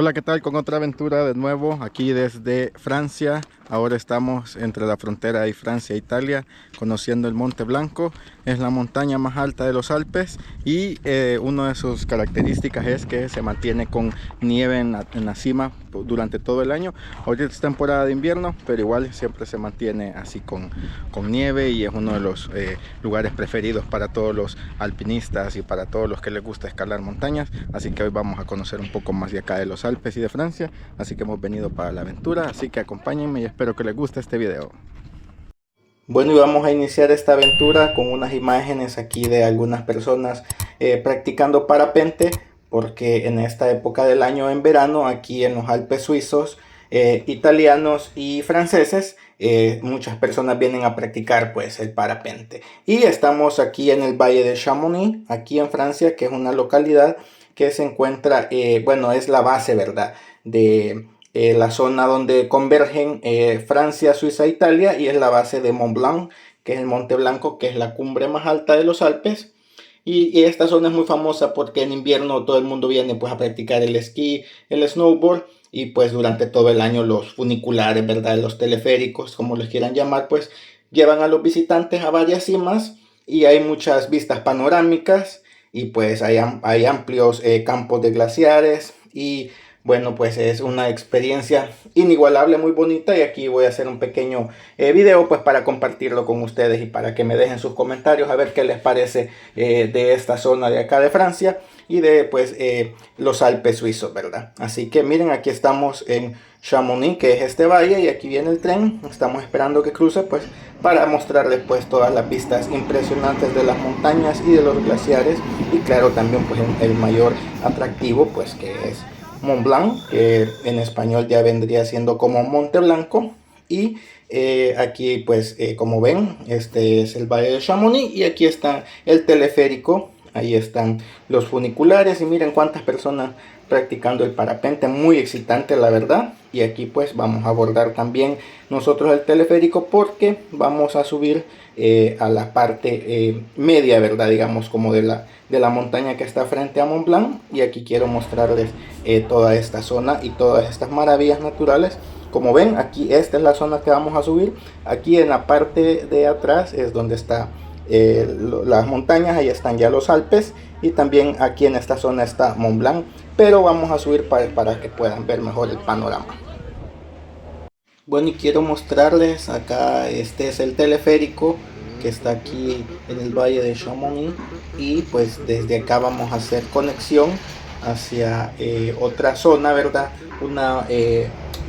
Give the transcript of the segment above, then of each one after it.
Hola, ¿qué tal? Con otra aventura de nuevo aquí desde Francia. Ahora estamos entre la frontera de Francia e Italia, conociendo el Monte Blanco. Es la montaña más alta de los Alpes y una de sus características es que se mantiene con nieve en la cima durante todo el año. Ahorita es temporada de invierno, pero igual siempre se mantiene así con nieve, y es uno de los lugares preferidos para todos los alpinistas y para todos los que les gusta escalar montañas. Así que hoy vamos a conocer un poco más de acá de los Alpes y de Francia. Así que hemos venido para la aventura, así que acompáñenme y espero que les guste este video. Bueno, y vamos a iniciar esta aventura con unas imágenes aquí de algunas personas practicando parapente, porque en esta época del año, en verano, aquí en los Alpes suizos, italianos y franceses, muchas personas vienen a practicar pues el parapente. Y estamos aquí en el Valle de Chamonix, aquí en Francia, que es una localidad que se encuentra, bueno, es la base, ¿verdad?, de la zona donde convergen Francia, Suiza e Italia, y es la base de Mont Blanc, que es el Monte Blanco, que es la cumbre más alta de los Alpes. Y esta zona es muy famosa porque en invierno todo el mundo viene pues a practicar el esquí, el snowboard, y pues durante todo el año los funiculares, ¿verdad?, los teleféricos, como les quieran llamar, pues llevan a los visitantes a varias cimas, y hay muchas vistas panorámicas, y pues hay amplios campos de glaciares, y bueno, pues es una experiencia inigualable, muy bonita, y aquí voy a hacer un pequeño video pues para compartirlo con ustedes y para que me dejen sus comentarios a ver qué les parece de esta zona de acá de Francia y de pues los Alpes suizos, ¿verdad? Así que miren, aquí estamos en Chamonix, que es este valle, y aquí viene el tren. Estamos esperando que cruce pues para mostrarles pues todas las vistas impresionantes de las montañas y de los glaciares, y claro, también pues el mayor atractivo pues que es Mont Blanc, que en español ya vendría siendo como Monte Blanco. Y aquí pues como ven, este es el Valle de Chamonix, y aquí está el teleférico, ahí están los funiculares, y miren cuántas personas practicando el parapente, muy excitante la verdad. Y aquí pues vamos a abordar también nosotros el teleférico, porque vamos a subir a la parte media, verdad, digamos, como de la montaña que está frente a Mont Blanc. Y aquí quiero mostrarles toda esta zona y todas estas maravillas naturales. Como ven, aquí esta es la zona que vamos a subir. Aquí en la parte de atrás es donde está las montañas, ahí están ya los Alpes, y también aquí en esta zona está Mont Blanc, pero vamos a subir para que puedan ver mejor el panorama. Bueno, y quiero mostrarles acá, este es el teleférico que está aquí en el Valle de Chamonix, y pues desde acá vamos a hacer conexión hacia otra zona, ¿verdad? Una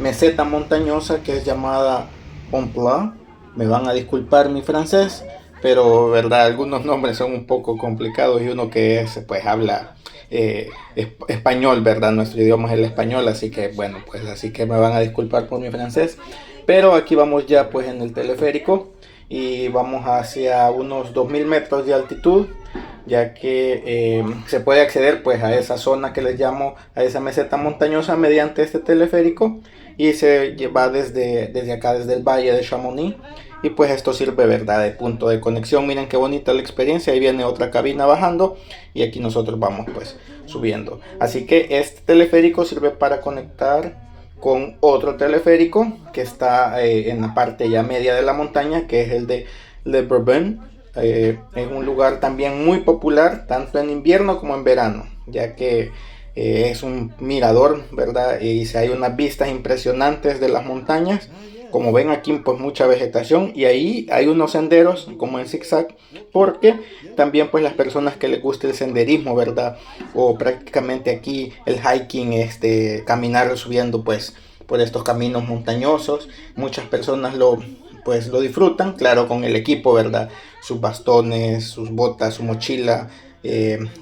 meseta montañosa que es llamada Mont Blanc. Me van a disculpar mi francés, pero verdad, algunos nombres son un poco complicados, y uno que es, pues habla español, verdad, nuestro idioma es el español, así que bueno, pues así que me van a disculpar por mi francés. Pero aquí vamos ya pues en el teleférico, y vamos hacia unos 2000 metros de altitud, ya que se puede acceder pues a esa zona que les llamo, a esa meseta montañosa, mediante este teleférico, y se lleva desde acá, desde el Valle de Chamonix. Y pues esto sirve, verdad, de punto de conexión. Miren qué bonita la experiencia. Ahí viene otra cabina bajando, y aquí nosotros vamos pues subiendo. Así que este teleférico sirve para conectar con otro teleférico que está en la parte ya media de la montaña, que es el de Le Bourbon. Es un lugar también muy popular tanto en invierno como en verano, ya que es un mirador, ¿verdad? Y hay unas vistas impresionantes de las montañas. Como ven aquí pues mucha vegetación, y ahí hay unos senderos como en zigzag, porque también pues las personas que les guste el senderismo, ¿verdad?, o prácticamente aquí el hiking, caminar subiendo pues por estos caminos montañosos, muchas personas pues lo disfrutan, claro, con el equipo, ¿verdad?, sus bastones, sus botas, su mochila,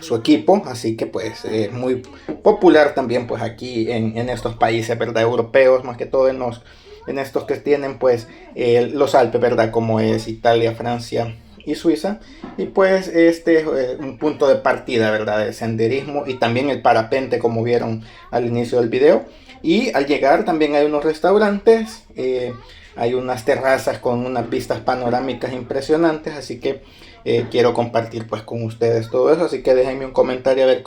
su equipo. Así que pues es muy popular también pues aquí en estos países, ¿verdad?, europeos, más que todo en estos que tienen pues los Alpes, ¿verdad?, como es Italia, Francia y Suiza. Y pues este es un punto de partida, ¿verdad?, del senderismo, y también el parapente, como vieron al inicio del video. Y al llegar también hay unos restaurantes, hay unas terrazas con unas vistas panorámicas impresionantes, así que quiero compartir pues con ustedes todo eso, así que déjenme un comentario a ver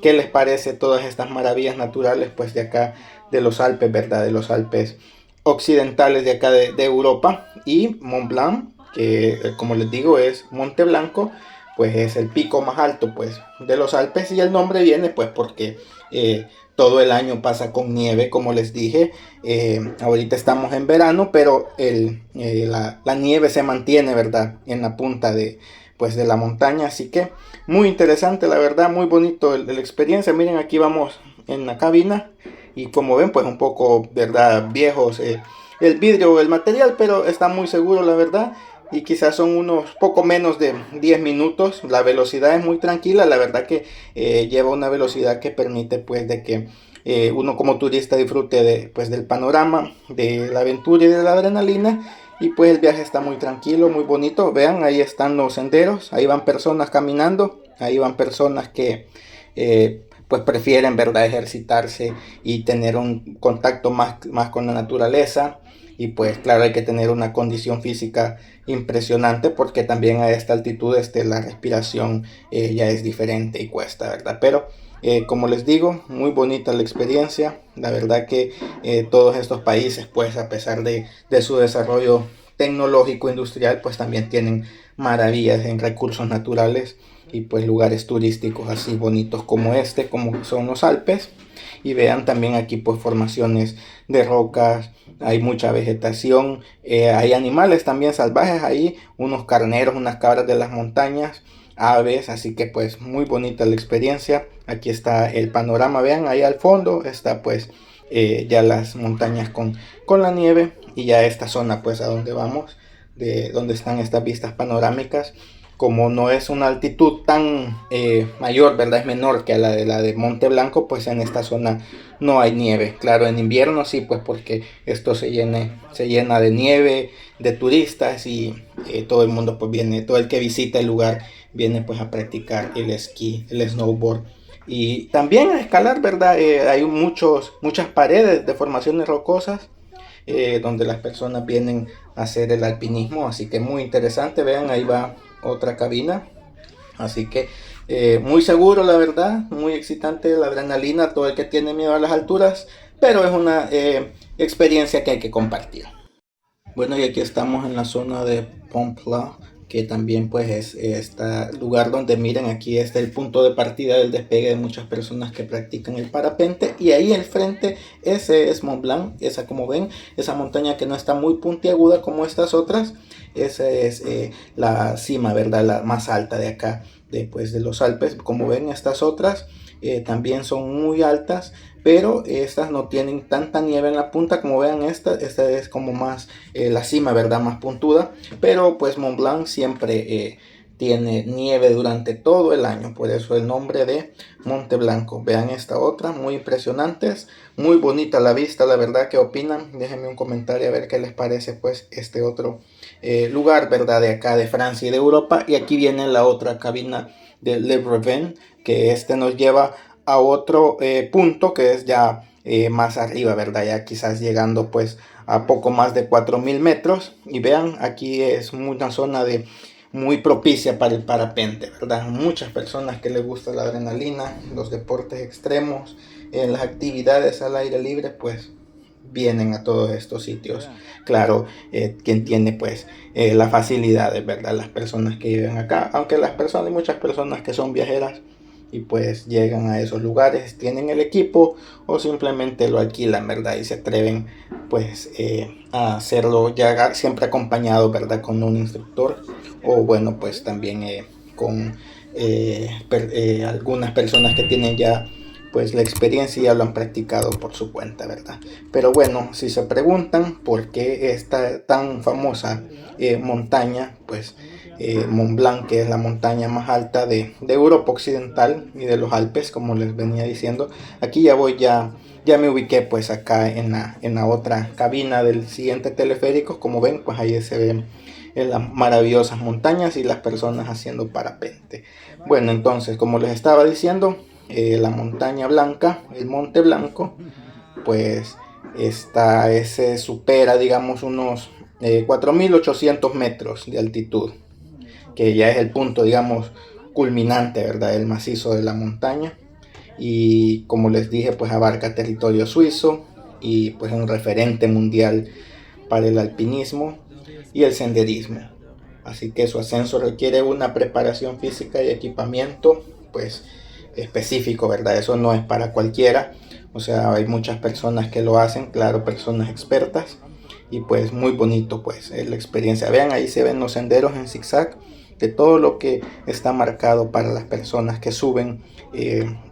qué les parece todas estas maravillas naturales pues de acá de los Alpes, ¿verdad? De los Alpes occidentales de acá de Europa. Y Mont Blanc, que como les digo es Monte Blanco, pues es el pico más alto pues de los Alpes, y el nombre viene pues porque todo el año pasa con nieve, como les dije. Ahorita estamos en verano, pero la nieve se mantiene, ¿verdad? En la punta pues de la montaña, así que muy interesante, la verdad, muy bonito la experiencia. Miren, aquí vamos en la cabina y como ven, pues un poco, ¿verdad? Viejos el vidrio, el material, pero está muy seguro, la verdad. Y quizás son unos poco menos de 10 minutos. La velocidad es muy tranquila, la verdad que lleva una velocidad que permite pues de que uno como turista disfrute pues del panorama, de la aventura y de la adrenalina. Y pues el viaje está muy tranquilo, muy bonito. Vean, ahí están los senderos, ahí van personas caminando, ahí van personas que pues prefieren, ¿verdad?, ejercitarse y tener un contacto más con la naturaleza. Y pues claro, hay que tener una condición física impresionante, porque también a esta altitud la respiración ya es diferente y cuesta, ¿verdad? Pero como les digo, muy bonita la experiencia. La verdad que todos estos países, pues a pesar de su desarrollo tecnológico industrial, pues también tienen maravillas en recursos naturales y pues lugares turísticos así bonitos como como son los Alpes. Y vean también aquí pues formaciones de rocas, hay mucha vegetación, hay animales también salvajes ahí, unos carneros, unas cabras de las montañas, aves, así que pues muy bonita la experiencia. Aquí está el panorama, vean ahí al fondo está pues ya las montañas con la nieve, y ya esta zona pues a donde vamos, de donde están estas vistas panorámicas. Como no es una altitud tan mayor, ¿verdad? Es menor que la de Monte Blanco, pues en esta zona no hay nieve. Claro, en invierno sí, pues porque esto se llena de nieve, de turistas, y todo el mundo pues viene, todo el que visita el lugar viene pues a practicar el esquí, el snowboard. Y también a escalar, ¿verdad? Hay muchas paredes de formaciones rocosas donde las personas vienen a hacer el alpinismo, así que muy interesante. Vean, ahí va otra cabina, así que muy seguro, la verdad, muy excitante la adrenalina, todo el que tiene miedo a las alturas, pero es una experiencia que hay que compartir. Bueno, y aquí estamos en la zona de Pompla, que también pues es este lugar donde miren, aquí está el punto de partida del despegue de muchas personas que practican el parapente. Y ahí al frente, ese es Mont Blanc, esa como ven, esa montaña que no está muy puntiaguda como estas otras. Esa es la cima, ¿verdad? La más alta de acá, de los Alpes. Como ven, estas otras también son muy altas, pero estas no tienen tanta nieve en la punta. Como vean, esta es como más la cima, ¿verdad? Más puntuda, pero pues Mont Blanc siempre tiene nieve durante todo el año, por eso el nombre de Monte Blanco. Vean esta otra, muy impresionantes, muy bonita la vista, la verdad. ¿Qué opinan? Déjenme un comentario a ver qué les parece pues este otro lugar, ¿verdad? De acá de Francia y de Europa. Y aquí viene la otra cabina de Le Breven, que nos lleva a otro punto que es ya más arriba, ¿verdad? Ya quizás llegando pues a poco más de 4000 metros. Y vean, aquí es una zona muy propicia para el parapente, ¿verdad? Muchas personas que les gusta la adrenalina, los deportes extremos, las actividades al aire libre, pues vienen a todos estos sitios. Claro, quien tiene pues las facilidades, ¿verdad? Las personas que viven acá, aunque hay muchas personas que son viajeras y pues llegan a esos lugares, tienen el equipo o simplemente lo alquilan, ¿verdad? Y se atreven pues a hacerlo ya siempre acompañado, ¿verdad? Con un instructor, o bueno, pues también con algunas personas que tienen ya pues la experiencia y ya lo han practicado por su cuenta, ¿verdad? Pero bueno, si se preguntan por qué esta tan famosa montaña, pues Mont Blanc, que es la montaña más alta de Europa Occidental y de los Alpes, como les venía diciendo. Aquí ya me ubiqué pues acá en la otra cabina del siguiente teleférico. Como ven, pues ahí se ven las maravillosas montañas y las personas haciendo parapente. Bueno, entonces, como les estaba diciendo, la montaña blanca, el Monte Blanco, pues supera, digamos, unos 4800 metros de altitud. que ya es el punto, digamos, culminante, ¿verdad?, el macizo de la montaña. Y como les dije, pues abarca territorio suizo y pues un referente mundial para el alpinismo y el senderismo. Así que su ascenso requiere una preparación física y equipamiento pues específico, ¿verdad? Eso no es para cualquiera. O sea, hay muchas personas que lo hacen, claro, personas expertas. Y pues muy bonito pues la experiencia. Vean, ahí se ven los senderos en zigzag de todo lo que está marcado para las personas que suben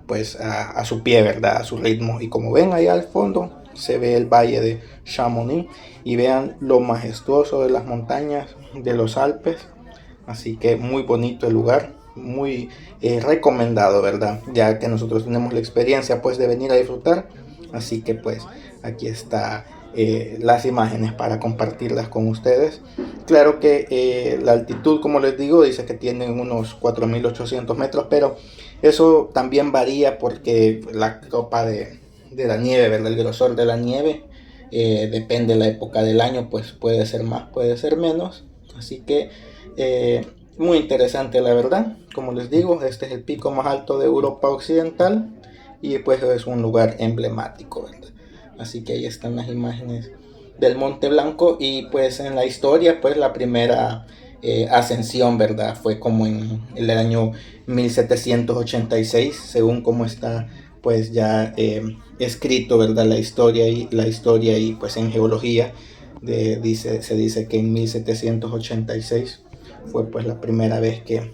pues a su pie, ¿verdad? A su ritmo. Y como ven ahí al fondo se ve el valle de Chamonix y vean lo majestuoso de las montañas de los Alpes. Así que muy bonito el lugar, muy recomendado, ¿verdad? Ya que nosotros tenemos la experiencia pues de venir a disfrutar. Así que pues aquí está las imágenes para compartirlas con ustedes. Claro que la altitud, como les digo, dice que tienen unos 4.800 metros, pero eso también varía porque la copa de la nieve, ¿verdad? El grosor de la nieve depende de la época del año, pues puede ser más, puede ser menos. Así que muy interesante la verdad. Como les digo, este es el pico más alto de Europa Occidental y pues es un lugar emblemático, ¿verdad? Así que ahí están las imágenes del Monte Blanco y pues en la historia pues la primera ascensión, ¿verdad? Fue como en el año 1786, según como está pues ya escrito, ¿verdad? La historia y pues en geología se dice que en 1786 fue pues la primera vez que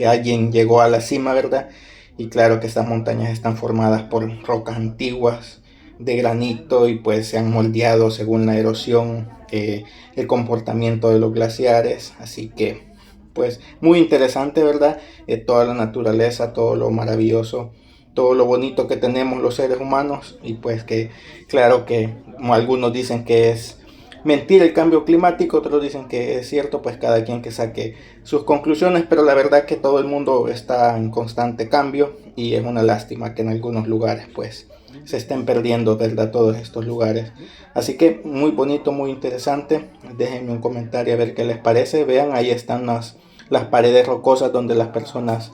alguien llegó a la cima, ¿verdad? Y claro que estas montañas están formadas por rocas antiguas de granito y pues se han moldeado según la erosión, el comportamiento de los glaciares, así que pues muy interesante, ¿verdad? Toda la naturaleza, todo lo maravilloso, todo lo bonito que tenemos los seres humanos y pues que claro que como algunos dicen que es mentira el cambio climático, otros dicen que es cierto, pues cada quien que saque sus conclusiones, pero la verdad que todo el mundo está en constante cambio y es una lástima que en algunos lugares pues se estén perdiendo, ¿verdad? Todos estos lugares. Así que muy bonito, muy interesante. Déjenme un comentario a ver qué les parece. Vean, ahí están las paredes rocosas donde las personas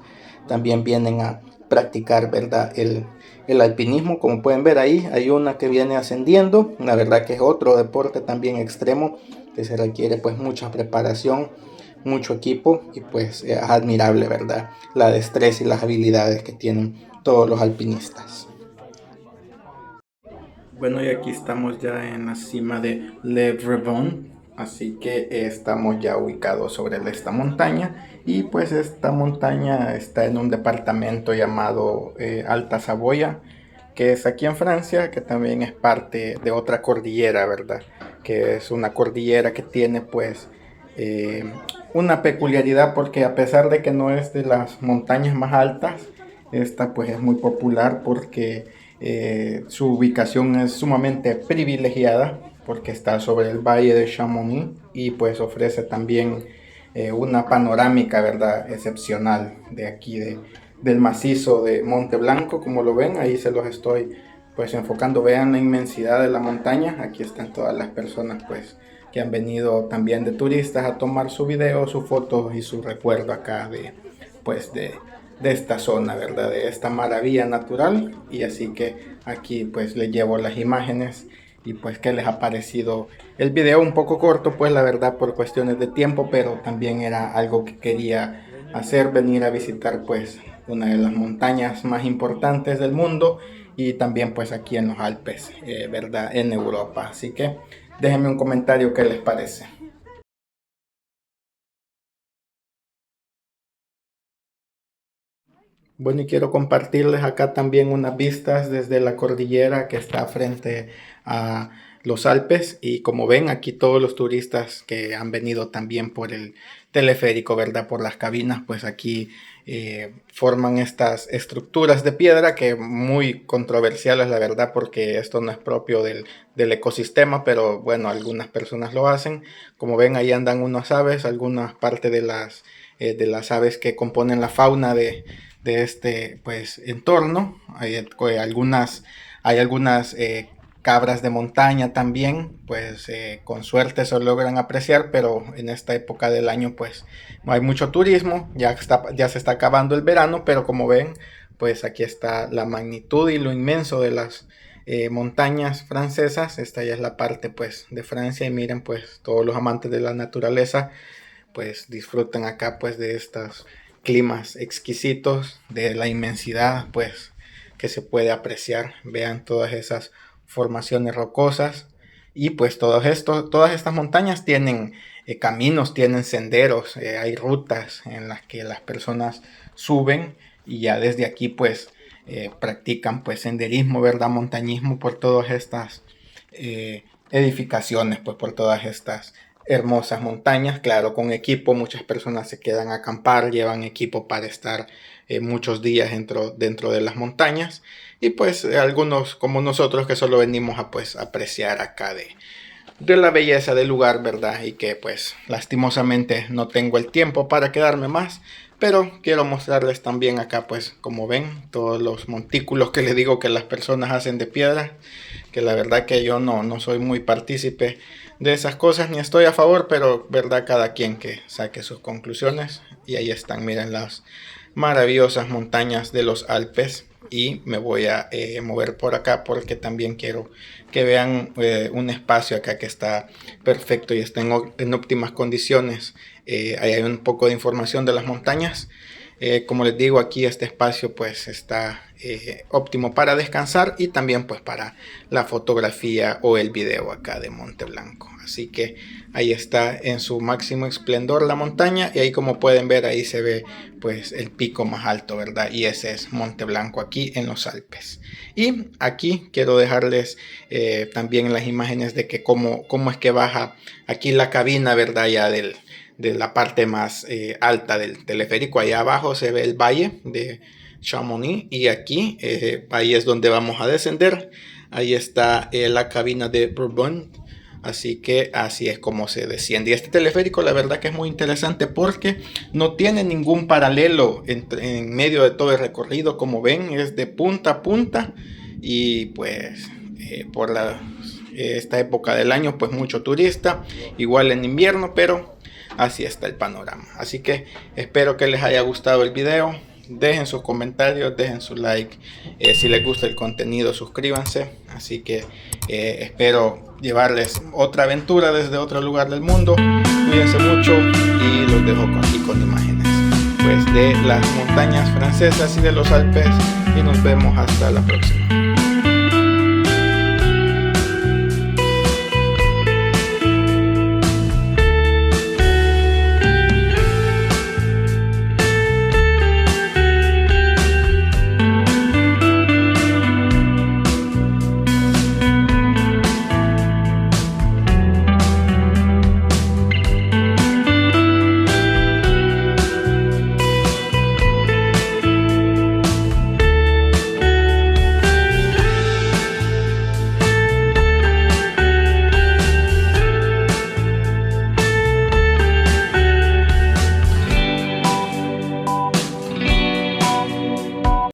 también vienen a practicar, ¿verdad? El alpinismo. Como pueden ver ahí, hay una que viene ascendiendo. La verdad que es otro deporte también extremo que se requiere pues mucha preparación, mucho equipo y pues es admirable, ¿verdad? La destreza y las habilidades que tienen todos los alpinistas. Bueno, y aquí estamos ya en la cima de Le Breton, así que estamos ya ubicados sobre esta montaña y pues esta montaña está en un departamento llamado Alta Saboya, que es aquí en Francia, que también es parte de otra cordillera, ¿verdad? Que es una cordillera que tiene pues eh, una peculiaridad porque a pesar de que no es de las montañas más altas, esta pues es muy popular porque su ubicación es sumamente privilegiada porque está sobre el valle de Chamonix y pues ofrece también una panorámica, ¿verdad?, excepcional de aquí del macizo de Monte Blanco. Como lo ven, ahí se los estoy pues enfocando. Vean la inmensidad de la montaña. Aquí están todas las personas pues que han venido también de turistas a tomar su video, sus fotos y su recuerdo acá pues de esta zona, ¿verdad? De esta maravilla natural. Y así que aquí pues les llevo las imágenes y pues qué les ha parecido el video. Un poco corto pues la verdad por cuestiones de tiempo, pero también era algo que quería hacer, venir a visitar pues una de las montañas más importantes del mundo y también pues aquí en los Alpes, ¿verdad? En Europa. Así que déjenme un comentario qué les parece. Bueno, y quiero compartirles acá también unas vistas desde la cordillera que está frente a los Alpes. Y como ven, aquí todos los turistas que han venido también por el teleférico, ¿verdad? Por las cabinas, pues aquí forman estas estructuras de piedra que muy controversiales, la verdad, porque esto no es propio del ecosistema, pero bueno, algunas personas lo hacen. Como ven, ahí andan unas aves, algunas partes de las aves que componen la fauna de este pues entorno. Hay algunas cabras de montaña también, pues con suerte se logran apreciar, pero en esta época del año pues no hay mucho turismo, ya se está acabando el verano, pero como ven, pues aquí está la magnitud y lo inmenso de las montañas francesas. Esta ya es la parte pues de Francia, y miren, pues todos los amantes de la naturaleza pues disfrutan acá pues de estos climas exquisitos, de la inmensidad pues que se puede apreciar. Vean todas esas formaciones rocosas, y pues todas estas montañas tienen caminos, tienen senderos, hay rutas en las que las personas suben y ya desde aquí pues practican pues senderismo, ¿verdad? Montañismo por todas estas edificaciones, pues por todas estas hermosas montañas. Claro, con equipo, muchas personas se quedan a acampar, llevan equipo para estar muchos días dentro de las montañas, y pues algunos como nosotros que solo venimos a pues apreciar acá de la belleza del lugar, ¿verdad? Y que pues lastimosamente no tengo el tiempo para quedarme más, pero quiero mostrarles también acá pues como ven todos los montículos que les digo que las personas hacen de piedra, que la verdad que yo no soy muy partícipe de esas cosas ni estoy a favor, pero verdad, cada quien que saque sus conclusiones. Y ahí están, miren las maravillosas montañas de los Alpes, y me voy a mover por acá porque también quiero que vean un espacio acá que está perfecto y está en óptimas condiciones. Ahí hay un poco de información de las montañas. Como les digo, aquí este espacio pues está óptimo para descansar y también pues para la fotografía o el video acá de Monte Blanco. Así que ahí está en su máximo esplendor la montaña, y ahí como pueden ver ahí se ve pues el pico más alto, ¿verdad? Y ese es Monte Blanco aquí en los Alpes. Y aquí quiero dejarles también las imágenes de que cómo es que baja aquí la cabina, ¿verdad? Ya de la parte más alta del teleférico. Allá abajo se ve el valle de Chamonix, y aquí ahí es donde vamos a descender. Ahí está la cabina de Bourbon. Así que así es como se desciende. Y este teleférico la verdad que es muy interesante porque no tiene ningún paralelo en medio de todo el recorrido. Como ven, es de punta a punta, y pues por esta época del año pues mucho turista, igual en invierno, pero así está el panorama. Así que espero que les haya gustado el video. Dejen sus comentarios, dejen su like. Si les gusta el contenido, suscríbanse. Así que espero llevarles otra aventura desde otro lugar del mundo. Cuídense mucho y los dejo aquí con imágenes pues de las montañas francesas y de los Alpes. Y nos vemos hasta la próxima.